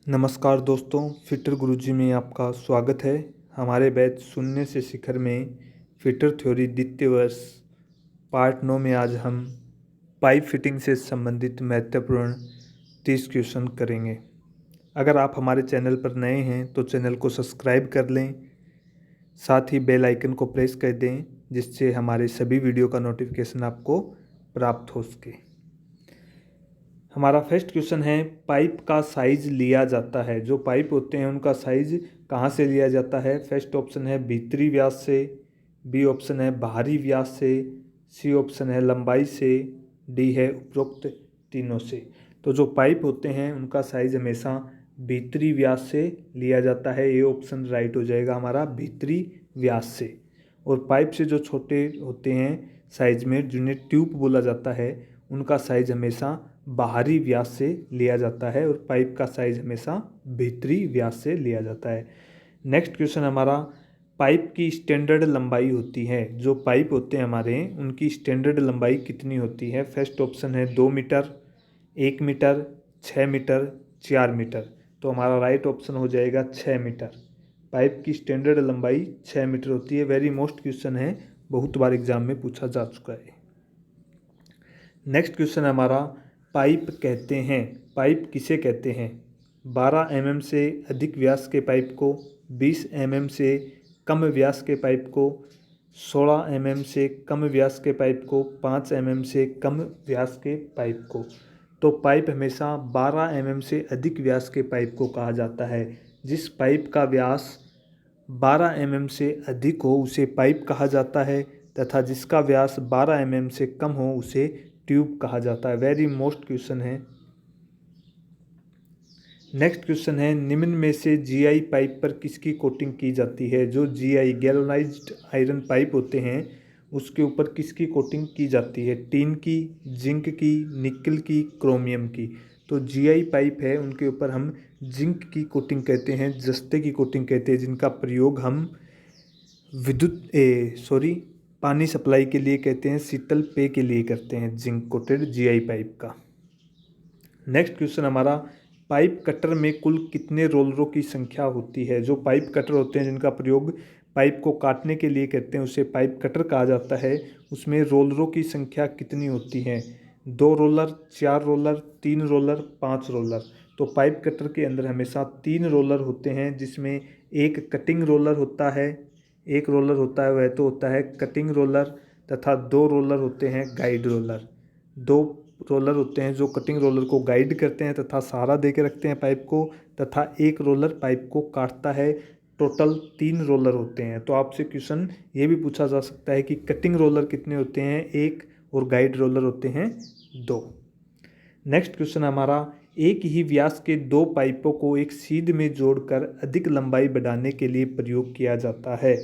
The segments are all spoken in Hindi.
नमस्कार दोस्तों, फिटर गुरुजी में आपका स्वागत है। हमारे बैच शून्य से शिखर में फिटर थ्योरी द्वितीय वर्ष पार्ट 9 में आज हम पाइप फिटिंग से संबंधित महत्वपूर्ण 30 क्वेश्चन करेंगे। अगर आप हमारे चैनल पर नए हैं तो चैनल को सब्सक्राइब कर लें, साथ ही बेल आइकन को प्रेस कर दें जिससे हमारे सभी वीडियो का नोटिफिकेशन आपको प्राप्त हो सके। हमारा फर्स्ट क्वेश्चन है, पाइप का साइज लिया जाता है। जो पाइप होते हैं उनका साइज कहाँ से लिया जाता है? फर्स्ट ऑप्शन है भीतरी व्यास से, बी ऑप्शन है बाहरी व्यास से, सी ऑप्शन है लंबाई से, डी है उपरोक्त तीनों से। तो जो पाइप होते हैं उनका साइज हमेशा भीतरी व्यास से लिया जाता है। ये ऑप्शन राइट हो जाएगा हमारा, भीतरी व्यास से। और पाइप से जो छोटे होते हैं साइज में, जिन्हें ट्यूब बोला जाता है, उनका साइज हमेशा बाहरी व्यास से लिया जाता है और पाइप का साइज हमेशा भीतरी व्यास से लिया जाता है। नेक्स्ट क्वेश्चन हमारा, पाइप की स्टैंडर्ड लंबाई होती है। जो पाइप होते हैं हमारे, उनकी स्टैंडर्ड लंबाई कितनी होती है? फर्स्ट ऑप्शन है 2 मीटर, 1 मीटर, 6 मीटर, 4 मीटर। तो हमारा राइट ऑप्शन हो जाएगा 6 मीटर। पाइप की स्टैंडर्ड लंबाई 6 मीटर होती है। वेरी मोस्ट क्वेश्चन है, बहुत बार एग्जाम में पूछा जा चुका है। नेक्स्ट क्वेश्चन हमारा, पाइप कहते हैं, पाइप किसे कहते हैं? 12 mm से अधिक व्यास के पाइप को, 20 mm से कम व्यास के पाइप को, 16 mm से कम व्यास के पाइप को, 5 mm से कम व्यास के पाइप को। तो पाइप हमेशा 12 mm से अधिक व्यास के पाइप को कहा जाता है। जिस पाइप का व्यास 12 mm से अधिक हो उसे पाइप कहा जाता है, तथा जिसका व्यास 12 mm से कम हो उसे ट्यूब कहा जाता है। वेरी मोस्ट क्वेश्चन है। नेक्स्ट क्वेश्चन है, निम्न में से जीआई पाइप पर किसकी कोटिंग की जाती है? जो जीआई गैल्वेनाइज्ड आयरन पाइप होते हैं उसके ऊपर किसकी कोटिंग की जाती है? टीन की, जिंक की, निकल की, क्रोमियम की। तो जीआई पाइप है उनके ऊपर हम जिंक की कोटिंग कहते हैं, जस्ते की कोटिंग कहते हैं, जिनका प्रयोग हम पानी सप्लाई के लिए कहते हैं, शीतल पेय के लिए करते हैं, जिंक कोटेड जीआई पाइप का। नेक्स्ट क्वेश्चन हमारा, पाइप कटर में कुल कितने रोलरों की संख्या होती है? जो पाइप कटर होते हैं जिनका प्रयोग पाइप को काटने के लिए करते हैं उसे पाइप कटर कहा जाता है। उसमें रोलरों की संख्या कितनी होती है? 2 रोलर, 4 रोलर, 3 रोलर, 5 रोलर। तो पाइप कटर के अंदर हमेशा 3 रोलर होते हैं, जिसमें एक कटिंग रोलर होता है, एक रोलर होता है वह तो होता है कटिंग रोलर, तथा 2 रोलर होते हैं गाइड रोलर। 2 रोलर होते हैं जो कटिंग रोलर को गाइड करते हैं तथा सहारा दे के रखते हैं पाइप को, तथा एक रोलर पाइप को काटता है। टोटल 3 रोलर होते हैं। तो आपसे क्वेश्चन ये भी पूछा जा सकता है कि कटिंग रोलर कितने होते हैं? 1, और गाइड रोलर होते हैं 2। नेक्स्ट क्वेश्चन हमारा, एक ही व्यास के 2 पाइपों को एक सीध में जोड़कर अधिक लंबाई बढ़ाने के लिए प्रयोग किया जाता है।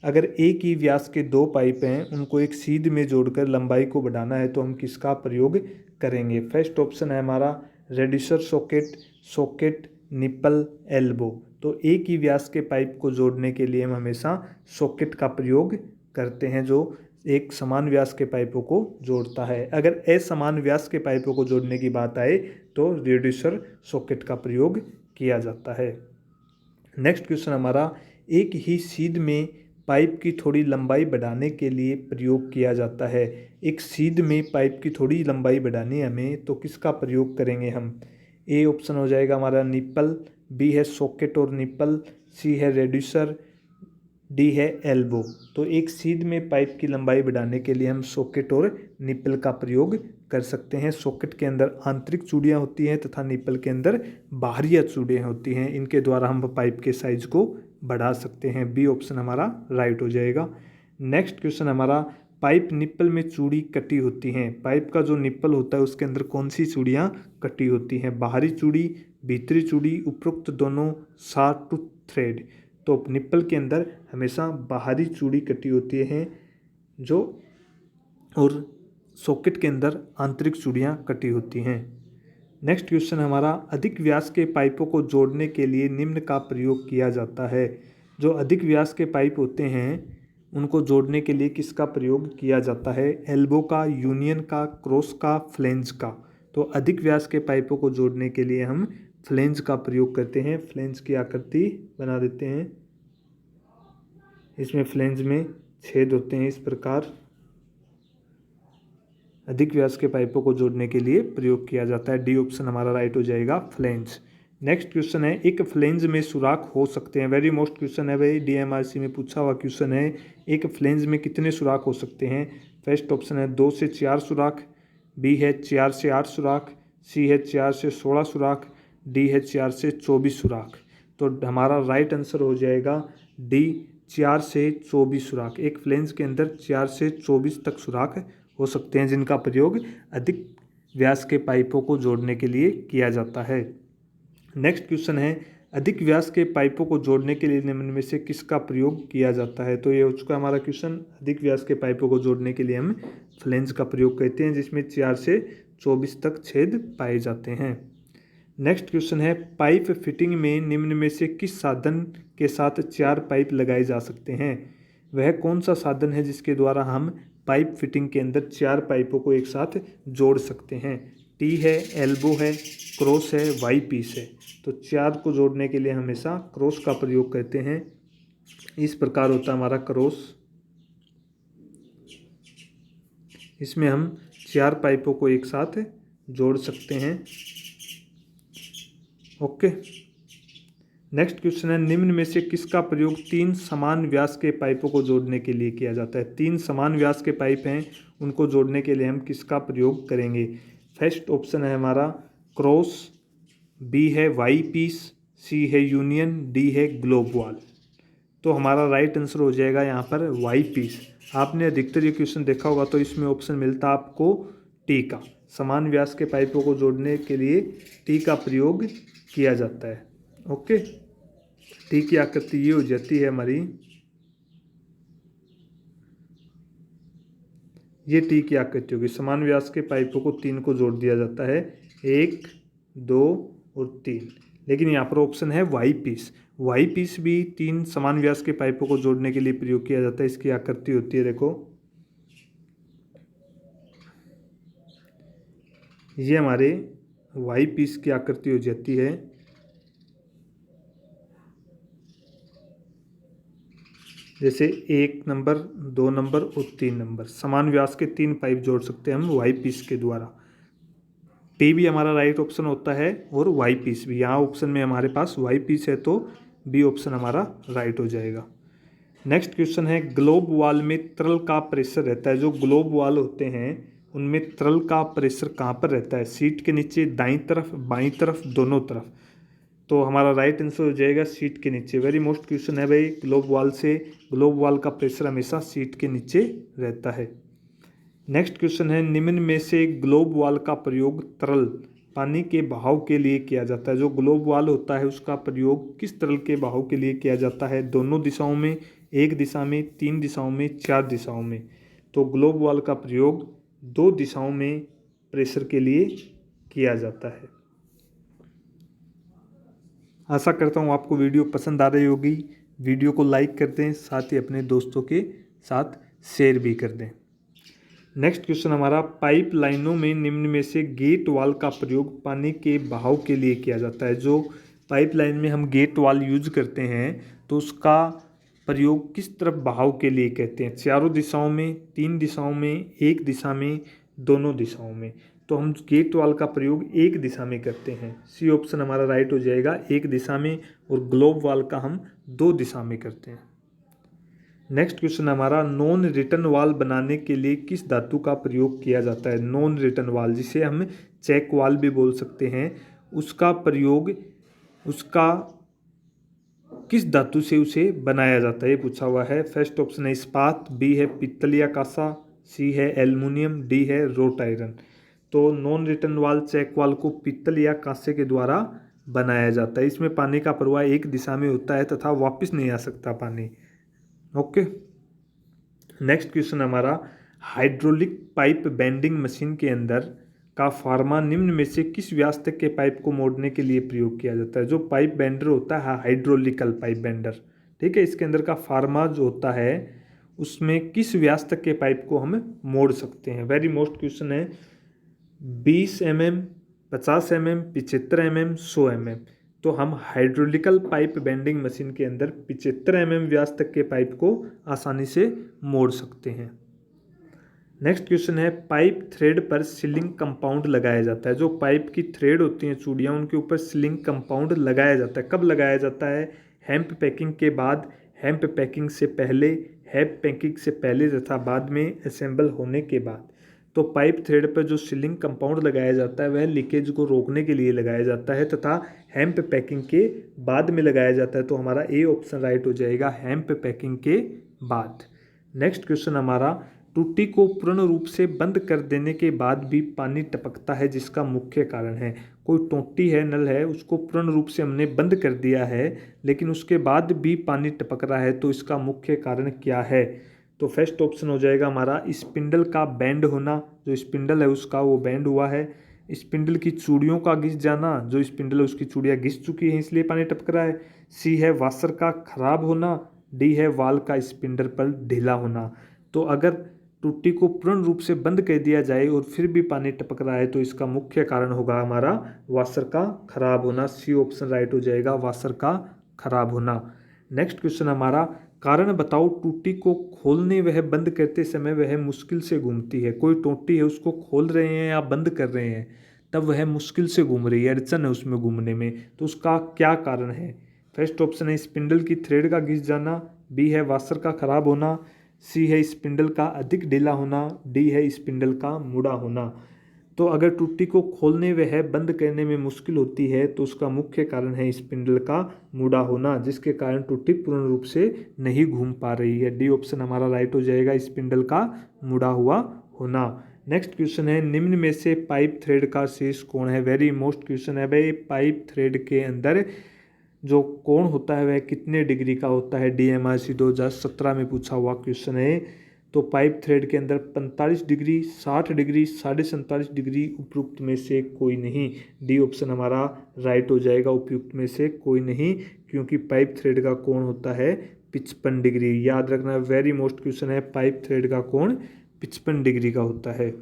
अगर एक ही व्यास के 2 पाइप हैं, उनको एक सीध में जोड़कर लंबाई को बढ़ाना है तो हम किसका प्रयोग करेंगे? फर्स्ट ऑप्शन है हमारा reducer socket, socket, nipple, elbow. तो एक ही व्यास के पाइप को जोड़ने के लिए हम हमेशा सॉकेट का प्रयोग करते हैं, जो एक समान व्यास के पाइपों को जोड़ता है। अगर असमान व्यास के पाइपों को जोड़ने की बात आए तो रेड्यूसर सॉकेट का प्रयोग किया जाता है। नेक्स्ट क्वेश्चन हमारा, एक ही सीध में पाइप की थोड़ी लंबाई बढ़ाने के लिए प्रयोग किया जाता है। एक सीध में पाइप की थोड़ी लंबाई बढ़ानी है हमें तो किसका प्रयोग करेंगे हम? ए ऑप्शन हो जाएगा हमारा निप्पल, बी है सॉकेट और निप्पल, सी है रेड्यूसर, डी है एल्बो। तो एक सीध में पाइप की लंबाई बढ़ाने के लिए हम सॉकेट और निप्पल का प्रयोग कर सकते हैं। सॉकेट के अंदर आंतरिक चूड़ियाँ होती हैं तथा निप्पल के अंदर बाहरी चूड़ियाँ होती हैं। इनके द्वारा हम पाइप के साइज को बढ़ा सकते हैं। बी ऑप्शन हमारा राइट हो जाएगा। नेक्स्ट क्वेश्चन हमारा, पाइप निप्पल में चूड़ी कटी होती हैं। पाइप का जो निप्पल होता है उसके अंदर कौन सी चूड़ियाँ कटी होती हैं? बाहरी चूड़ी, भीतरी चूड़ी, उपरोक्त दोनों, शार्प टूथ थ्रेड। तो निप्पल के अंदर हमेशा बाहरी चूड़ी कटी होती हैं जो, और सॉकेट के अंदर आंतरिक चूड़ियाँ कटी होती हैं। नेक्स्ट क्वेश्चन हमारा, अधिक व्यास के पाइपों को जोड़ने के लिए निम्न का प्रयोग किया जाता है। जो अधिक व्यास के पाइप होते हैं उनको जोड़ने के लिए किसका प्रयोग किया जाता है? एल्बो का, यूनियन का, क्रॉस का, फ्लेंज का। तो अधिक व्यास के पाइपों को जोड़ने के लिए हम फ्लेंज का प्रयोग करते हैं। फ्लेंज की आकृति बना देते हैं। इसमें फ्लेंज में छेद होते हैं। इस प्रकार अधिक व्यास के पाइपों को जोड़ने के लिए प्रयोग किया जाता है। डी ऑप्शन हमारा राइट हो जाएगा, फ्लेंज। नेक्स्ट क्वेश्चन है, एक फ्लेंज में सुराख हो सकते हैं। वेरी मोस्ट क्वेश्चन है भाई, DMRC में पूछा हुआ क्वेश्चन है। एक फ्लेंज में कितने सुराख हो सकते हैं? फर्स्ट ऑप्शन है 2 से 4 सुराख, बी है 4 से 8 सुराख, सी है 4 से 16 सुराख, डी है 4 से 24 सुराख। तो हमारा राइट आंसर हो जाएगा डी, 4 से 24 सुराख। एक फ्लेंज के अंदर 4 से 24 तक सुराख हो सकते हैं, जिनका प्रयोग अधिक व्यास के पाइपों को जोड़ने के लिए किया जाता है। नेक्स्ट क्वेश्चन है, अधिक व्यास के पाइपों को जोड़ने के लिए निम्न में से किसका प्रयोग किया जाता है? तो ये हो चुका हमारा क्वेश्चन। अधिक व्यास के पाइपों को जोड़ने के लिए हम फ्लेंज का प्रयोग करते हैं, जिसमें 4 से 24 तक छेद पाए जाते हैं। नेक्स्ट क्वेश्चन है, पाइप फिटिंग में निम्न में से किस साधन के साथ 4 पाइप लगाए जा सकते हैं? वह कौन सा साधन है जिसके द्वारा हम पाइप फिटिंग के अंदर 4 पाइपों को एक साथ जोड़ सकते हैं? टी है, एल्बो है, क्रॉस है, वाई पीस है। तो 4 को जोड़ने के लिए हमेशा क्रॉस का प्रयोग करते हैं। इस प्रकार होता है हमारा क्रॉस। इसमें हम 4 पाइपों को एक साथ जोड़ सकते हैं। ओके। नेक्स्ट क्वेश्चन है, निम्न में से किसका प्रयोग 3 समान व्यास के पाइपों को जोड़ने के लिए किया जाता है? 3 समान व्यास के पाइप हैं, उनको जोड़ने के लिए हम किसका प्रयोग करेंगे? फर्स्ट ऑप्शन है हमारा क्रॉस, बी है वाई पीस, सी है यूनियन, डी है ग्लोब वॉल। तो हमारा राइट आंसर हो जाएगा यहाँ पर वाई पीस। आपने अधिकतर ये क्वेश्चन देखा होगा, तो इसमें ऑप्शन मिलता आपको टी का। समान व्यास के पाइपों को जोड़ने के लिए टी का प्रयोग किया जाता है। ओके, टी की आकृति ये हो जाती है हमारी, ये टी की आकृति होगी। समान व्यास के पाइपों को 3 को जोड़ दिया जाता है, 1, 2 और 3। लेकिन यहाँ पर ऑप्शन है वाई पीस। वाई पीस भी 3 समान व्यास के पाइपों को जोड़ने के लिए प्रयोग किया जाता है। इसकी आकृति होती है, देखो ये हमारे वाई पीस की आकृति हो जाती है। जैसे 1 नंबर, 2 नंबर और 3 नंबर, समान व्यास के 3 पाइप जोड़ सकते हैं हम वाई पीस के द्वारा। टी भी हमारा राइट ऑप्शन होता है और वाई पीस भी। यहाँ ऑप्शन में हमारे पास वाई पीस है, तो बी ऑप्शन हमारा राइट हो जाएगा। नेक्स्ट क्वेश्चन है, ग्लोब वॉल में तरल का प्रेशर रहता है। जो ग्लोब वॉल होते हैं उनमें तरल का प्रेशर कहाँ पर रहता है? सीट के नीचे, दाईं तरफ, बाईं तरफ, दोनों तरफ। तो हमारा राइट आंसर हो जाएगा सीट के नीचे। वेरी मोस्ट क्वेश्चन है भाई, ग्लोब वॉल का प्रेशर हमेशा सीट के नीचे रहता है। नेक्स्ट क्वेश्चन है, निम्न में से ग्लोब वॉल का प्रयोग तरल पानी के बहाव के लिए किया जाता है। जो ग्लोब वॉल होता है उसका प्रयोग किस तरल के बहाव के लिए किया जाता है? दोनों दिशाओं में, एक दिशा में, 3 दिशाओं में, 4 दिशाओं में। तो ग्लोब वॉल का प्रयोग 2 दिशाओं में प्रेशर के लिए किया जाता है। आशा करता हूँ आपको वीडियो पसंद आ रही होगी। वीडियो को लाइक कर दें, साथ ही अपने दोस्तों के साथ शेयर भी कर दें। नेक्स्ट क्वेश्चन हमारा, पाइप लाइनों में निम्न में से गेट वाल का प्रयोग पानी के बहाव के लिए किया जाता है। जो पाइप लाइन में हम गेट वाल यूज करते हैं तो उसका प्रयोग किस तरफ बहाव के लिए कहते हैं? चारों दिशाओं में, 3 दिशाओं में, एक दिशा में, दोनों दिशाओं में। तो हम गेट वाल का प्रयोग एक दिशा में करते हैं। सी ऑप्शन हमारा राइट हो जाएगा, एक दिशा में। और ग्लोब वाल का हम 2 दिशा में करते हैं। नेक्स्ट क्वेश्चन हमारा, नॉन रिटर्न वाल बनाने के लिए किस धातु का प्रयोग किया जाता है? नॉन रिटर्न वाल, जिसे हम चेक वाल भी बोल सकते हैं, उसका प्रयोग उसका किस धातु से उसे बनाया जाता है, ये पूछा हुआ है। फर्स्ट ऑप्शन है इस्पात, बी है पित्तल या कांसा, सी है एल्युमिनियम, डी है रोट आयरन। तो नॉन रिटर्न वाल, चेक वाल को पित्तल या कांसे के द्वारा बनाया जाता है। इसमें पानी का प्रवाह एक दिशा में होता है तथा वापस नहीं आ सकता पानी। ओके। नेक्स्ट क्वेश्चन हमारा, हाइड्रोलिक पाइप बेंडिंग मशीन के अंदर का फार्मा निम्न में से किस व्यास तक के पाइप को मोड़ने के लिए प्रयोग किया जाता है? जो पाइप बेंडर होता है, हाइड्रोलिकल पाइप बेंडर, ठीक है, इसके अंदर का फार्मा जो होता है उसमें किस व्यास तक के पाइप को हम मोड़ सकते हैं? वेरी मोस्ट क्वेश्चन है। 20 mm, 50 mm, 75 mm, 100 mm। तो हम हाइड्रोलिकल पाइप बेंडिंग मशीन के अंदर 75 mm व्यास तक के पाइप को आसानी से मोड़ सकते हैं। नेक्स्ट क्वेश्चन है, पाइप थ्रेड पर सीलिंग कंपाउंड लगाया जाता है। जो पाइप की थ्रेड होती हैं चूड़ियाँ, उनके ऊपर सीलिंग कंपाउंड लगाया जाता है। कब लगाया जाता है? हेम्प पैकिंग के बाद, हेम्प पैकिंग से पहले, हेम्प पैकिंग से पहले तथा बाद में असेंबल होने के बाद। तो पाइप थ्रेड पर जो सीलिंग कंपाउंड लगाया जाता है वह लीकेज को रोकने के लिए लगाया जाता है तथा हेम्प पैकिंग के बाद में लगाया जाता है। तो हमारा ए ऑप्शन राइट हो जाएगा, हेम्प पैकिंग के बाद। नेक्स्ट क्वेश्चन हमारा, टूटी को पूर्ण रूप से बंद कर देने के बाद भी पानी टपकता है, जिसका मुख्य कारण है। कोई टोटी है, नल है, उसको पूर्ण रूप से हमने बंद कर दिया है लेकिन उसके बाद भी पानी टपक रहा है, तो इसका मुख्य कारण क्या है? तो फर्स्ट ऑप्शन हो जाएगा हमारा स्पिंडल का बैंड होना। जो स्पिंडल है उसका वो बैंड हुआ है। स्पिंडल की चूड़ियों का घिस जाना, जो स्पिंडल है उसकी चूड़ियाँ घिस चुकी हैं इसलिए पानी टपक रहा है। सी है वाशर का खराब होना। डी है वाल का स्पिंडल पर ढीला होना। तो अगर टूटी को पूर्ण रूप से बंद कर दिया जाए और फिर भी पानी टपक रहा है तो इसका मुख्य कारण होगा हमारा वाशर का खराब होना। सी ऑप्शन राइट हो जाएगा, वाशर का खराब होना। नेक्स्ट क्वेश्चन हमारा, कारण बताओ टूटी को खोलने वह बंद करते समय वह मुश्किल से घूमती है। कोई टोटी है, उसको खोल रहे हैं या बंद कर रहे हैं तब वह मुश्किल से घूम रही है, अड़चन है उसमें घूमने में, तो उसका क्या कारण है? फर्स्ट ऑप्शन है स्पिंडल की थ्रेड का घिस जाना। बी है वाशर का खराब होना। सी है स्पिंडल का अधिक ढीला होना। डी है स्पिंडल का मुड़ा होना। तो अगर टूटी को खोलने व है बंद करने में मुश्किल होती है तो उसका मुख्य कारण है स्पिंडल का मुड़ा होना, जिसके कारण टूटी पूर्ण रूप से नहीं घूम पा रही है। डी ऑप्शन हमारा राइट हो जाएगा, स्पिंडल का मुड़ा हुआ होना। नेक्स्ट क्वेश्चन है, निम्न में से पाइप थ्रेड का शीर्ष कोण है। वेरी मोस्ट क्वेश्चन है भाई, पाइप थ्रेड के अंदर जो कोण होता है वह कितने डिग्री का होता है? DMRC 2017 में पूछा हुआ क्वेश्चन है। तो पाइप थ्रेड के अंदर 45 डिग्री, 60 डिग्री, 47.5 डिग्री, उपयुक्त में से कोई नहीं। डी ऑप्शन हमारा राइट हो जाएगा, उपयुक्त में से कोई नहीं, क्योंकि पाइप थ्रेड का कोण होता है 55 डिग्री। याद रखना, वेरी मोस्ट क्वेश्चन है, पाइप थ्रेड का कोण 55 डिग्री का होता है।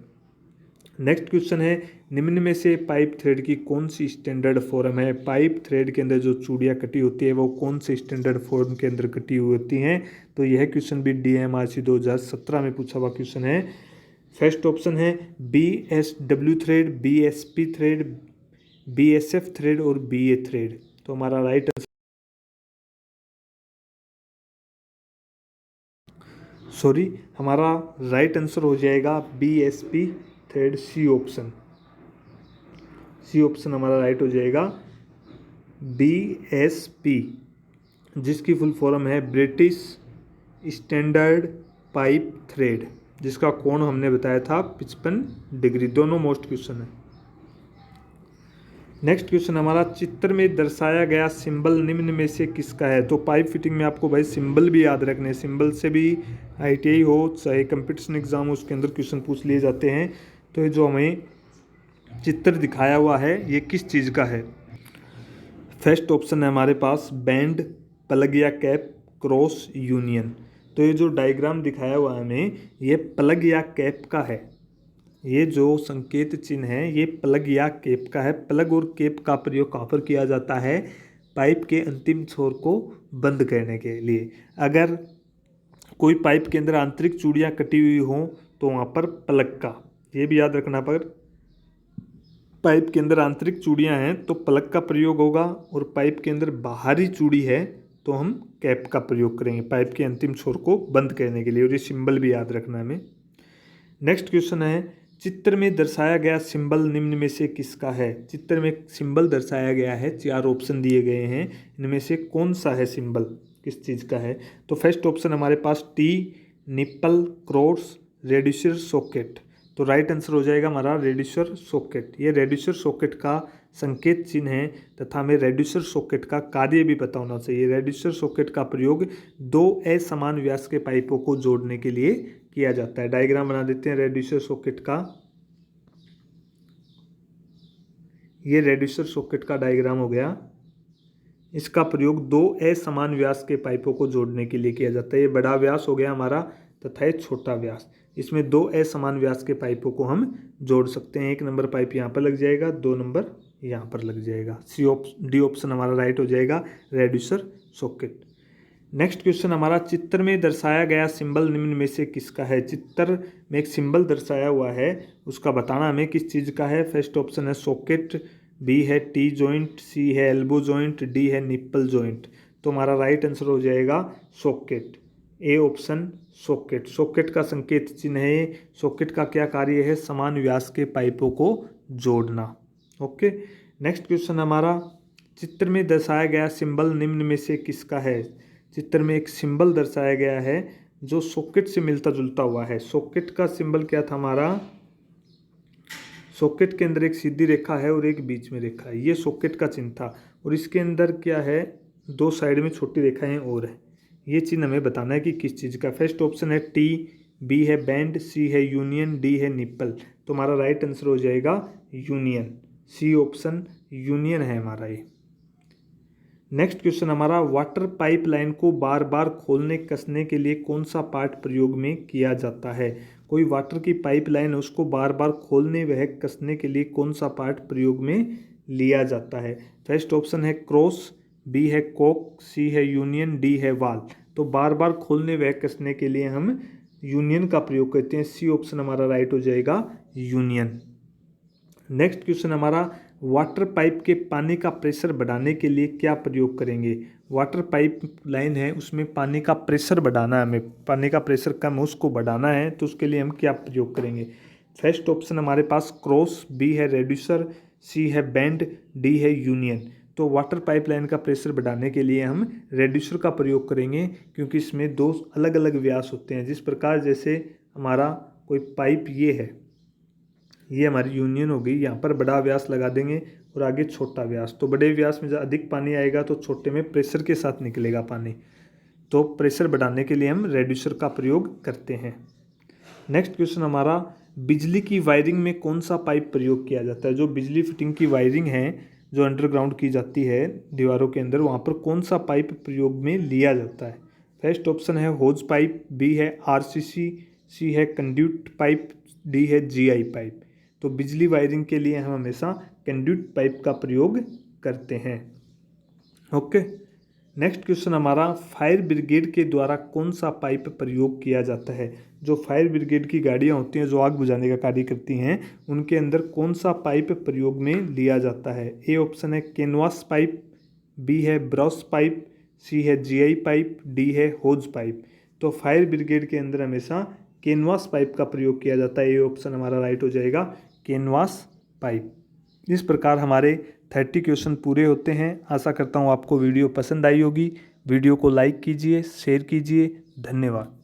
नेक्स्ट क्वेश्चन है, निम्न में से पाइप थ्रेड की कौन सी स्टैंडर्ड फॉर्म है? पाइप थ्रेड के अंदर जो चूड़ियाँ कटी होती है वो कौन से स्टैंडर्ड फॉर्म के अंदर कटी हुई होती हैं? तो यह क्वेश्चन भी DMRC 2017 में पूछा हुआ क्वेश्चन है। फर्स्ट ऑप्शन है BSW thread, BSP thread, BSF thread और BA थ्रेड। तो हमारा राइट आंसर, हमारा राइट आंसर हो जाएगा BSP thread, C option. C option हमारा राइट हो जाएगा, BSP, जिसकी फुल फॉर्म है ब्रिटिश स्टैंडर्ड पाइप थ्रेड, जिसका कोण हमने बताया था 55 डिग्री। दोनों मोस्ट क्वेश्चन है। नेक्स्ट क्वेश्चन हमारा, चित्र में दर्शाया गया सिंबल निम्न में से किसका है? तो पाइप फिटिंग में आपको भाई सिंबल भी याद रखने हैं। सिंबल से भी ITI हो चाहे कंपटीशन एग्जाम हो उसके अंदर क्वेश्चन पूछ लिए जाते हैं। तो ये जो हमें चित्र दिखाया हुआ है ये किस चीज़ का है? फर्स्ट ऑप्शन है हमारे पास बैंड, प्लग या कैप, क्रॉस, यूनियन। तो ये जो डायग्राम दिखाया हुआ है हमें, ये प्लग या कैप का है। ये जो संकेत चिन्ह है ये प्लग या कैप का है। प्लग और कैप का प्रयोग कहाँ पर किया जाता है? पाइप के अंतिम छोर को बंद करने के लिए। अगर कोई पाइप के अंदर आंतरिक चूड़ियाँ कटी हुई हों तो वहाँ पर प्लग का, ये भी याद रखना, पर पाइप के अंदर आंतरिक चूड़ियाँ हैं तो प्लग का प्रयोग होगा, और पाइप के अंदर बाहरी चूड़ी है तो हम कैप का प्रयोग करेंगे पाइप के अंतिम छोर को बंद करने के लिए। और ये सिंबल भी याद रखना है हमें। नेक्स्ट क्वेश्चन है, चित्र में दर्शाया गया सिंबल निम्न में से किसका है? चित्र में सिंबल दर्शाया गया है, 4 ऑप्शन दिए गए हैं, इनमें से कौन सा है सिंबल, किस चीज़ का है? तो फर्स्ट ऑप्शन हमारे पास T, nipple, cross, reducer, socket. तो राइट आंसर हो जाएगा हमारा रेड्यूसर सॉकेट। ये रेड्यूसर सॉकेट का संकेत चिन्ह है तथा हमें रेड्यूसर सॉकेट का कार्य भी पता होना चाहिए। रेड्यूसर सॉकेट का प्रयोग 2 असमान व्यास के पाइपों को जोड़ने के लिए किया जाता है। डायग्राम बना देते हैं रेड्यूसर सॉकेट का। ये रेड्यूसर सॉकेट का डायग्राम हो गया। इसका प्रयोग 2 असमान व्यास के पाइपों को जोड़ने के लिए किया जाता है। ये बड़ा व्यास हो गया हमारा तथा ये छोटा व्यास। इसमें 2 असमान व्यास के पाइपों को हम जोड़ सकते हैं। 1 नंबर पाइप यहाँ पर लग जाएगा, 2 नंबर यहाँ पर लग जाएगा। डी ऑप्शन हमारा राइट हो जाएगा, रेड्यूसर सॉकेट। नेक्स्ट क्वेश्चन हमारा, चित्र में दर्शाया गया सिंबल निम्न में से किसका है। चित्र में एक सिंबल दर्शाया हुआ है, उसका बताना हमें किस चीज़ का है। फर्स्ट ऑप्शन है सॉकेट, बी है टी जॉइंट, सी है एल्बो जॉइंट, डी है निप्पल जॉइंट। तो हमारा राइट आंसर हो जाएगा socket, A option socket. Socket का संकेत चिन्ह है। सॉकेट का क्या कार्य है, समान व्यास के पाइपों को जोड़ना। ओके, नेक्स्ट क्वेश्चन हमारा, चित्र में दर्शाया गया सिंबल निम्न में से किसका है। चित्र में एक सिंबल दर्शाया गया है जो सॉकेट से मिलता जुलता हुआ है। सॉकेट का सिंबल क्या था हमारा, सॉकेट के अंदर एक सीधी रेखा है और एक बीच में रेखा है, ये सॉकेट का चिन्ह था। और इसके अंदर क्या है, 2 साइड में छोटी रेखाएं और है। ये चिन्ह हमें बताना है कि किस चीज़ का। फर्स्ट ऑप्शन है टी, बी है बैंड, सी है यूनियन, डी है निप्पल। तो हमारा राइट आंसर हो जाएगा यूनियन, सी ऑप्शन यूनियन है हमारा ये। नेक्स्ट क्वेश्चन हमारा, वाटर पाइपलाइन को बार बार खोलने कसने के लिए कौन सा पार्ट प्रयोग में किया जाता है। कोई वाटर की पाइपलाइन है, उसको बार बार खोलने वह कसने के लिए कौन सा पार्ट प्रयोग में लिया जाता है। फर्स्ट ऑप्शन है क्रॉस, बी है कॉक, सी है यूनियन, डी है वाल। तो बार बार खोलने वह कसने के लिए हम यूनियन का प्रयोग करते हैं, सी ऑप्शन हमारा राइट हो जाएगा यूनियन। नेक्स्ट क्वेश्चन हमारा, वाटर पाइप के पानी का प्रेशर बढ़ाने के लिए क्या प्रयोग करेंगे। वाटर पाइप लाइन है, उसमें पानी का प्रेशर बढ़ाना है, हमें पानी का प्रेशर कम है उसको बढ़ाना है, तो उसके लिए हम क्या प्रयोग करेंगे। फर्स्ट ऑप्शन हमारे पास क्रॉस, बी है रेड्यूसर, सी है बैंड, डी है यूनियन। तो वाटर पाइप लाइन का प्रेशर बढ़ाने के लिए हम रेड्यूसर का प्रयोग करेंगे, क्योंकि इसमें 2 अलग अलग व्यास होते हैं। जिस प्रकार जैसे हमारा कोई पाइप ये है, ये हमारी यूनियन हो गई, यहाँ पर बड़ा व्यास लगा देंगे और आगे छोटा व्यास। तो बड़े व्यास में अधिक पानी आएगा तो छोटे में प्रेशर के साथ निकलेगा पानी। तो प्रेशर बढ़ाने के लिए हम रेड्यूसर का प्रयोग करते हैं। नेक्स्ट क्वेश्चन हमारा, बिजली की वायरिंग में कौन सा पाइप प्रयोग किया जाता है। जो बिजली फिटिंग की वायरिंग है, जो अंडरग्राउंड की जाती है दीवारों के अंदर, वहाँ पर कौन सा पाइप प्रयोग में लिया जाता है। फर्स्ट ऑप्शन है होज पाइप, बी है आरसीसी, सी है कंड्यूट पाइप, डी है जीआई पाइप। तो बिजली वायरिंग के लिए हम हमेशा कंड्यूट पाइप का प्रयोग करते हैं। ओके, नेक्स्ट क्वेश्चन हमारा, फायर ब्रिगेड के द्वारा कौन सा पाइप प्रयोग किया जाता है। जो फायर ब्रिगेड की गाड़ियां होती हैं जो आग बुझाने का कार्य करती हैं, उनके अंदर कौन सा पाइप प्रयोग में लिया जाता है। ए ऑप्शन है कैनवास पाइप, बी है ब्रश पाइप, सी है जीआई पाइप, डी है होज पाइप। तो फायर ब्रिगेड के अंदर हमेशा कैनवास पाइप का प्रयोग किया जाता है, ए ऑप्शन हमारा राइट हो जाएगा, कैनवास पाइप। इस प्रकार हमारे 30 क्वेश्चन पूरे होते हैं। आशा करता हूँ आपको वीडियो पसंद आई होगी। वीडियो को लाइक कीजिए, शेयर कीजिए। धन्यवाद।